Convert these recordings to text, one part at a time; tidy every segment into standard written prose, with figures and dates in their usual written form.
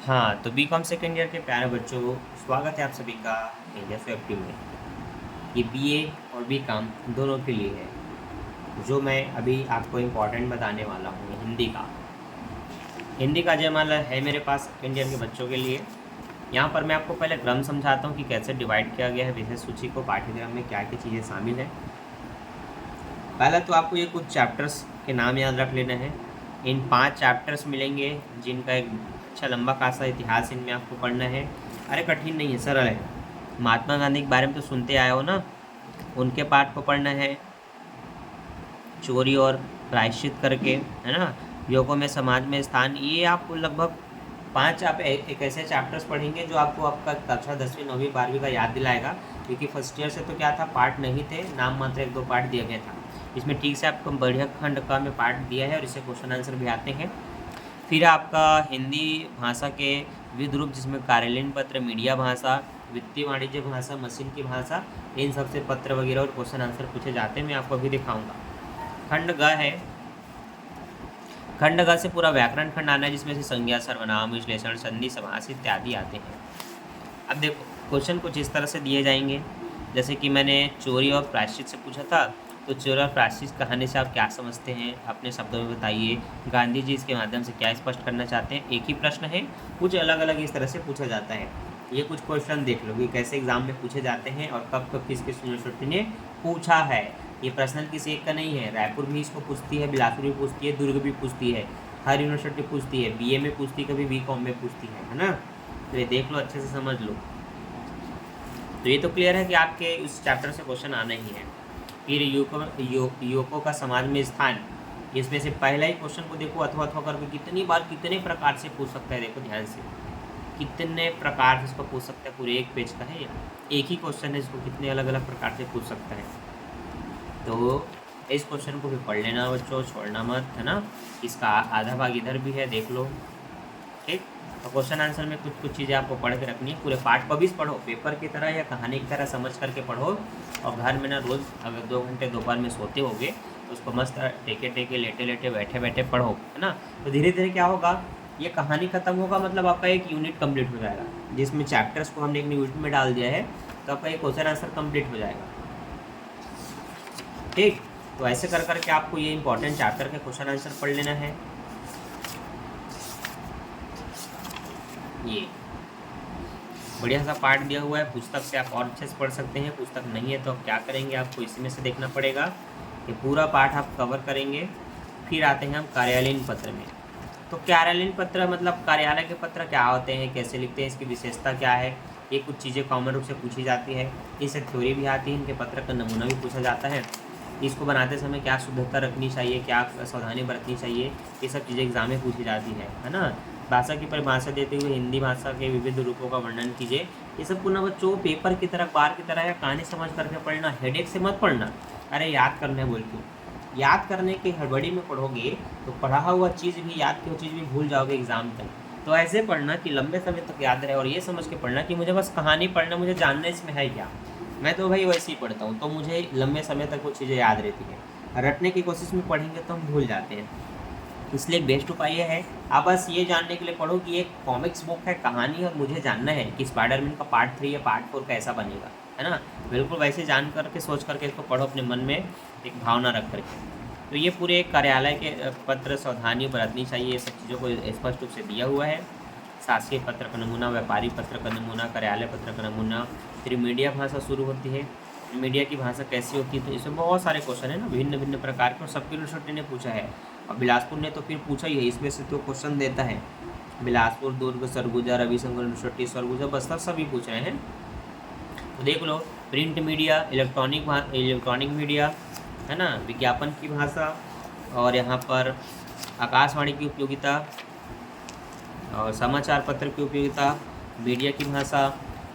हाँ, तो BCom second year के प्यारे बच्चों, स्वागत है आप सभी का इंडिया स्वेप्टी में। ये बीए और बीकॉम दोनों के लिए है। जो मैं अभी आपको इम्पोर्टेंट बताने वाला हूँ हिंदी का जयमाला है मेरे पास सेकेंड ईयर के बच्चों के लिए। यहाँ पर मैं आपको पहले क्रम समझाता हूँ कि कैसे डिवाइड किया गया है विषय सूची को, पाठ्यक्रम में क्या क्या चीज़ें शामिल हैं। पहले तो आपको ये कुछ चैप्टर्स के नाम याद रख लेना है। इन 5 चैप्टर्स मिलेंगे जिनका एक अच्छा लंबा खासा इतिहास इनमें आपको पढ़ना है। अरे कठिन नहीं है, सरल है। महात्मा गांधी के बारे में तो सुनते आए हो ना, उनके पाठ को पढ़ना है। चोरी और प्रायश्चित करके, है ना, युवकों में समाज में स्थान, ये आपको लगभग 5 आप एक ऐसे चैप्टर्स पढ़ेंगे जो आपको आपका कक्षा 10वीं 9वीं 12वीं का याद दिलाएगा। क्योंकि फर्स्ट ईयर से तो क्या था, पार्ट नहीं थे, नाम मात्र 1-2 पार्ट दिया गया था। इसमें ठीक से आपको बढ़िया खंड का में पार्ट दिया है और इससे क्वेश्चन आंसर भी आते हैं। फिर आपका हिंदी भाषा के विविध रूप, जिसमें कार्यालयीन पत्र, मीडिया भाषा, वित्तीय वाणिज्य भाषा, मशीन की भाषा, इन सबसे पत्र वगैरह और क्वेश्चन आंसर पूछे जाते हैं। मैं आपको अभी दिखाऊंगा। खंड ग है, खंड ग से पूरा व्याकरण खंड आना है, जिसमें से संज्ञा, सर्वनाम, विश्लेषण, संधि, समास इत्यादि आते हैं। अब देखो, क्वेश्चन कुछ इस तरह से दिए जाएंगे, जैसे कि मैंने चोरी और प्रायश्चित से पूछा था, तो चोरी और प्रायश्चित कहानी से आप क्या समझते हैं, अपने शब्दों में बताइए। गांधी जी इसके माध्यम से क्या स्पष्ट करना चाहते हैं। एक ही प्रश्न है, कुछ अलग अलग इस तरह से पूछा जाता है। ये कुछ क्वेश्चन देख लो कि कैसे एग्जाम में पूछे जाते हैं और कब कब किस किस यूनिवर्सिटी ने पूछा है। ये पर्सनल किसी एक का नहीं है, रायपुर भी इसको पूछती है, बिलासपुर भी पूछती है, दुर्ग भी पूछती है, हर यूनिवर्सिटी पूछती है। बीए में पूछती है, कभी बीकॉम में पूछती है ना। तो ये देख लो, अच्छे से समझ लो। तो ये तो क्लियर है कि आपके उस चैप्टर से क्वेश्चन आना ही है। फिर युवकों का समाज में स्थान, इसमें से पहला ही क्वेश्चन को देखो, अथवा अथवा करके कितनी बार कितने प्रकार से पूछ सकता है। देखो ध्यान से, कितने प्रकार से इसको पूछ सकता है। पूरे एक पेज का है, एक ही क्वेश्चन है, इसको कितने अलग अलग प्रकार से पूछ सकता है। तो इस क्वेश्चन को भी पढ़ लेना बच्चों, छोड़ना मत, है ना। इसका आधा भाग इधर भी है, देख लो। ठीक, तो क्वेश्चन आंसर में कुछ कुछ चीज़ें आपको पढ़ के रखनी है। पूरे पाठ को भी पढ़ो, पेपर की तरह या कहानी की तरह समझ करके पढ़ो। और घर में ना रोज़ अगर 2 घंटे दोपहर में सोते होगे तो उसको मस्त टेके टेके, लेटे लेटे, बैठे बैठे पढ़ो, है ना। तो धीरे धीरे क्या होगा, ये कहानी खत्म होगा, मतलब आपका एक यूनिट कंप्लीट हो जाएगा। जिसमें चैप्टर्स को हमने एक यूनिट में डाल दिया है, तो आपका एक क्वेश्चन आंसर कंप्लीट हो जाएगा। ठीक, तो ऐसे कर करके आपको ये इंपॉर्टेंट चैप्टर के क्वेश्चन आंसर पढ़ लेना है। ये बढ़िया सा पार्ट दिया हुआ है, पुस्तक से आप और अच्छे से पढ़ सकते हैं। पुस्तक नहीं है तो आप क्या करेंगे, आपको इसमें से देखना पड़ेगा। ये पूरा पाठ आप कवर करेंगे। फिर आते हैं हम कार्यालयीन पत्र में। तो कार्यालयीन पत्र मतलब कार्यालय के पत्र क्या होते हैं, कैसे लिखते हैं, इसकी विशेषता क्या है, ये कुछ चीज़ें कॉमन रूप से पूछी जाती है। इससे थ्योरी भी आती है, इनके पत्र का नमूना भी पूछा जाता है। इसको बनाते समय क्या शुद्धता रखनी चाहिए, क्या सावधानी बरतनी चाहिए, ये सब चीज़ें एग्जाम में पूछी जाती है ना। भाषा की परिभाषा देते हुए हिंदी भाषा के विविध रूपों का वर्णन कीजिए। ये सब पुनः बच्चों पेपर की तरह, बार की तरह या कहानी समझ करके पढ़ना, हेडेक से मत पढ़ना। अरे याद करने बोल के, याद करने की हड़बड़ी में पढ़ोगे तो पढ़ा हुआ चीज़ भी, याद की हुई चीज़ भी भूल जाओगे एग्जाम तक। तो ऐसे पढ़ना कि लंबे समय तक याद रहे, और ये समझ के पढ़ना कि मुझे बस कहानी पढ़ना, मुझे जानना इसमें है क्या। मैं तो भाई वैसे ही पढ़ता हूँ, तो मुझे लंबे समय तक वो चीज़ें याद रहती है। रटने की कोशिश में पढ़ेंगे तो हम भूल जाते हैं। इसलिए बेस्ट उपाय ये है, आप बस ये जानने के लिए पढ़ो कि एक कॉमिक्स बुक है, कहानी, और मुझे जानना है कि स्पाइडरमैन का पार्ट 3 या पार्ट 4 कैसा बनेगा, है ना। बिल्कुल वैसे जान करके, सोच करके इसको पढ़ो, अपने मन में एक भावना रख करके। तो ये पूरे कार्यालय के पत्र, सावधानी बरतनी चाहिए, ये सब चीज़ों को स्पष्ट रूप से दिया हुआ है। शासकीय पत्र का नमूना, व्यापारी पत्र का नमूना, कार्यालय पत्र का नमूना। फिर मीडिया भाषा शुरू होती है, मीडिया की भाषा कैसी होती है। तो इसमें बहुत सारे क्वेश्चन है ना, भिन्न भिन्न प्रकार के, और सबकी यूनिवर्सिटी ने पूछा है। और बिलासपुर ने तो फिर पूछा ही है, इसमें से तो क्वेश्चन देता है। बिलासपुर, दुर्ग, सरगुजा, रविशंकर यूनिवर्सिटी, सरगुजा, बस्तर, सभी पूछ रहे हैं। तो देख लो, प्रिंट मीडिया, इलेक्ट्रॉनिक मीडिया, है ना, विज्ञापन की भाषा, और यहाँ पर आकाशवाणी की उपयोगिता, और समाचार पत्र की उपयोगिता, मीडिया की भाषा,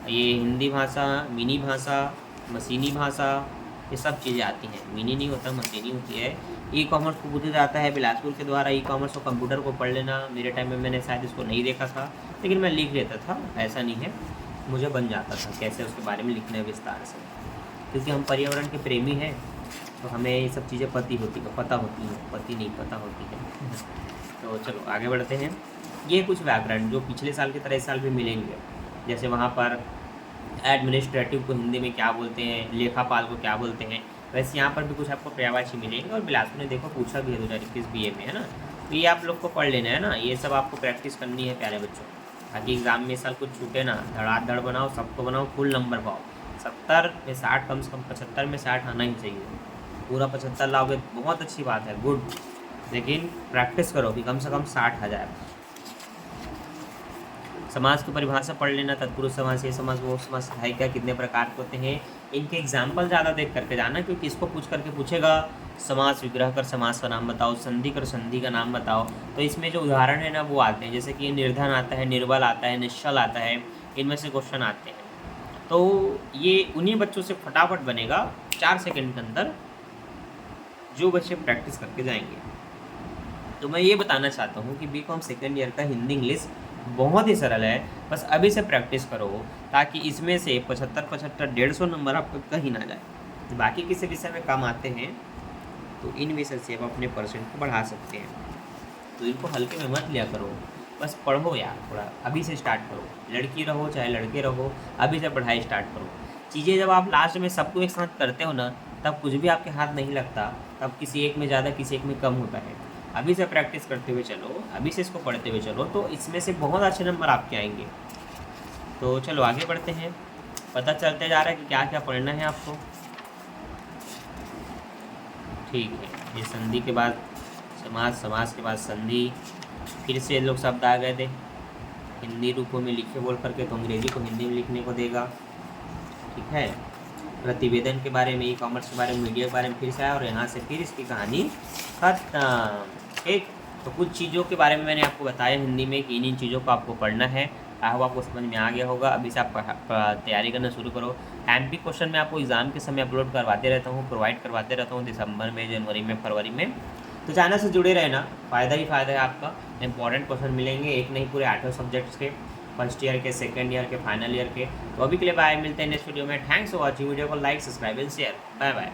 ये हिंदी भाषा, मिनी भाषा, मशीनी भाषा, ये सब चीज़ें आती हैं। मिनी नहीं होता, मशीनी होती है। ई कॉमर्स को पूछा जाता है बिलासपुर के द्वारा। ई कॉमर्स और कंप्यूटर को पढ़ लेना, मेरे टाइम में मैंने शायद इसको नहीं देखा था, लेकिन मैं लिख लेता था, ऐसा नहीं है, मुझे बन जाता था कैसे उसके बारे में लिखना है विस्तार से। क्योंकि हम पर्यावरण के प्रेमी हैं, तो हमें ये सब चीज़ें पता होती हैं, पति नहीं पता होती है। तो चलो आगे बढ़ते हैं। ये कुछ व्याकरण जो पिछले साल की तरह इस साल भी मिलेंगे। जैसे वहाँ पर एडमिनिस्ट्रेटिव को हिंदी में क्या बोलते हैं, लेखापाल को क्या बोलते हैं, वैसे यहाँ पर भी कुछ आपको पर्यायवाची मिलेंगे। और बिलासपुर ने देखो पूछा भी है 2021 BA में, है ना। तो ये आप लोग को पढ़ लेना है ना, ये सब आपको प्रैक्टिस करनी है प्यारे बच्चों, ताकि एग्ज़ाम में इस साल कुछ छूटे ना। धड़ाधड़ बनाओ, सबको बनाओ, फुल नंबर पाओ। 70 में 60, कम से कम 75 में 60 आना ही चाहिए। पूरा 75 लाओगे बहुत अच्छी बात है, गुड, लेकिन प्रैक्टिस करो कि कम से कम 60 आ जाए। समाज की परिभाषा पढ़ लेना, तत्पुरुष समास, ये समास, वो समास, सहायिका कितने प्रकार के होते हैं, इनके एग्जाम्पल ज़्यादा देख करके जाना, क्योंकि इसको पूछ करके पूछेगा समास विग्रह कर समास का नाम बताओ, संधि कर संधि का नाम बताओ। तो इसमें जो उदाहरण है ना वो आते हैं, जैसे कि निर्धन आता है, निर्बल आता है, निश्चल आता है, इनमें से क्वेश्चन आते हैं। तो ये उन्हीं बच्चों से फटाफट बनेगा 4 सेकंड के अंदर, जो बच्चे प्रैक्टिस करके जाएंगे। तो मैं ये बताना चाहता हूँ कि BCom सेकेंड ईयर का हिंदी इंग्लिश बहुत ही सरल है, बस अभी से प्रैक्टिस करो, ताकि इसमें से 75 150 नंबर आपको कहीं ना जाए। बाकी किसी विषय में कम आते हैं तो इन विषय से आप अपने परसेंट को बढ़ा सकते हैं, तो इनको हल्के में मत लिया करो, बस पढ़ो यार थोड़ा, अभी से स्टार्ट करो। लड़की रहो चाहे लड़के रहो, अभी से पढ़ाई स्टार्ट करो। चीज़ें जब आप लास्ट में सबको एक साथ करते हो ना, तब कुछ भी आपके हाथ नहीं लगता, तब किसी एक में ज़्यादा किसी एक में कम होता है। अभी से प्रैक्टिस करते हुए चलो, अभी से इसको पढ़ते हुए चलो, तो इसमें से बहुत अच्छे नंबर आपके आएंगे। तो चलो आगे बढ़ते हैं, पता चलते जा रहा है कि क्या क्या पढ़ना है आपको। ठीक है, ये संधि के बाद समास, समास के बाद संधि, फिर से लोग शब्द आ गए थे हिंदी रूपों में लिखे बोल करके, तो अंग्रेजी को हिंदी में लिखने को देगा। ठीक है, प्रतिवेदन के बारे में, ई-कॉमर्स के बारे में, मीडिया के बारे में फिर से आया, और यहाँ से फिर इसकी कहानी खत्म। ठीक, तो कुछ चीज़ों के बारे में मैंने आपको बताया हिंदी में कि इन चीज़ों को आपको पढ़ना है। आई होप आपको समझ में आ गया होगा। अभी से आप तैयारी करना शुरू करो। MP क्वेश्चन मैं आपको एग्ज़ाम के समय अपलोड करवाते रहता हूँ, प्रोवाइड करवाते रहता हूँ, दिसंबर में, जनवरी में, फरवरी में। तो चैनल से जुड़े रहना, फ़ायदा ही फ़ायदा है आपका। इंपॉर्टेंट क्वेश्चन मिलेंगे, एक नहीं पूरे 8 सब्जेक्ट्स के, फर्स्ट ईयर के, सेकेंड ईयर के, फाइनल ईयर के। तो अभी के लिए बाय, मिलते हैं नेक्स्ट वीडियो में। Thanks for watching. वीडियो को like, subscribe and share. Bye bye.